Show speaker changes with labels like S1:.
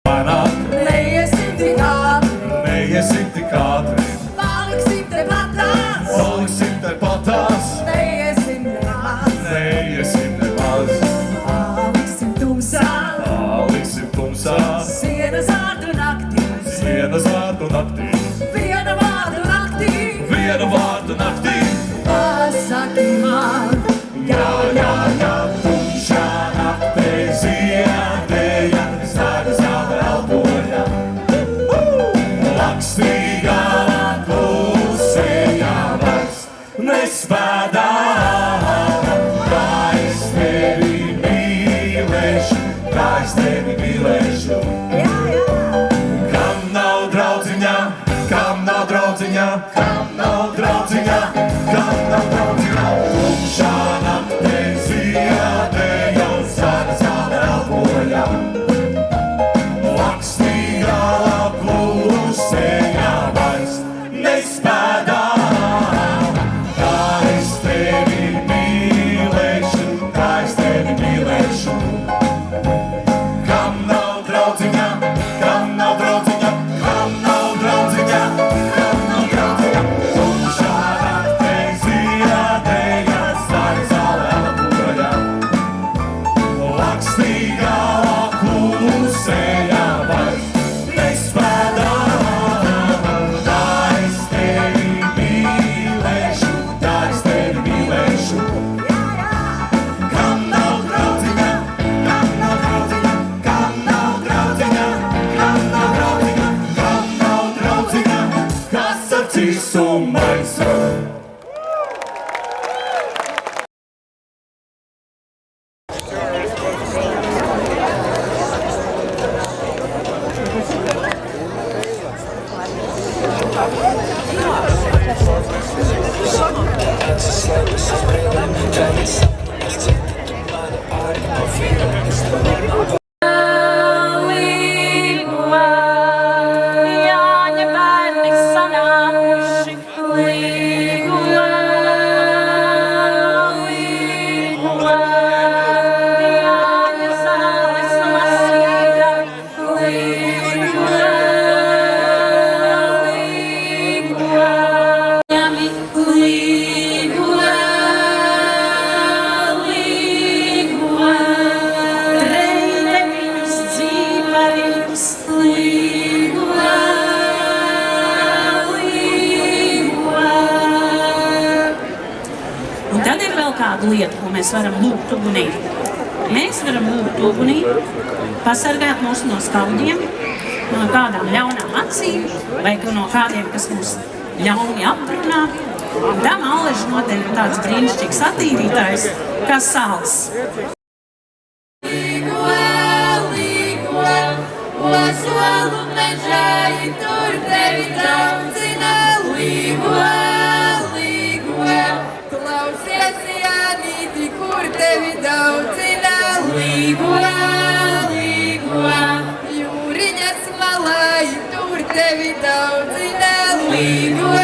S1: Neiesim tik ātri,
S2: neiesim tik ātri,
S1: paliksim te patās,
S2: paliksim te patās,
S1: neiesim nemaz,
S2: neiesim nemaz,
S1: paliksim tumsā,
S2: paliksim tumsā,
S1: sienas vārdu naktī,
S2: sienas vārdu naktī,
S1: viena vārdu naktī,
S2: vienu vārdu naktī.
S1: pasaki man, jā, jā, jā,
S2: Tumšā naktī ziedēja, stari zelta elpoja, lakstīgā klusējā vairs nespēdā. Kā es tevi mīlēšu, kā es tevi mīlēšu.
S1: jā, jā.
S2: Kam nav draudziņā, kam nav draudziņā, kam nav draudziņā, kam nav draudziņā. Tumšā naktī ziedēja, stari zelta elpoja, lakstīgā klusējā vairs nespēdā. Kā es tevi mīlēšu, kā es tevi mīlēšu. Kam nav draudziņā, kam nav draudziņā, kam nav draudziņā, kam nav draudziņā. Tumšā naktī ziedēja, stari zelta elpoja, lakstīgā klusējā vairs nespēdā. Tā es tevi mīlēšu, tā es tevi mīlēšu. Kam nav draudziņā, kam nav draudziņā, kam nav draudziņā, kam nav draudziņā, kam nav draudziņā, kas acīs un maisu.
S3: Jāņa bērni sanākuši līgumā, līgumā. Jāņa zāles masīga līgumā, līgumā. Jāmi līgumā, līgumā. Treide viņus dzīvarības līgumā, līgumā. Un tad ir vēl kāda lieta, ko mēs varam lūgt ugunī. Mēs varam lūgt ugunī, pasargāt mūs no skaudiem, no kādām ļaunām acīm, vai no kādiem, kas mūs ļauni aprunā. Un tam Alleža noteikti ir tāds brīnišķīgs attīrītājs, kā sāls.
S1: Ozolu mežā, tur tevi daudzina līgo, līgo. Klausies, Jānīti, kur tevi daudzina līgo, līgo. Jūriņas malā, tur tevi daudzina līgo,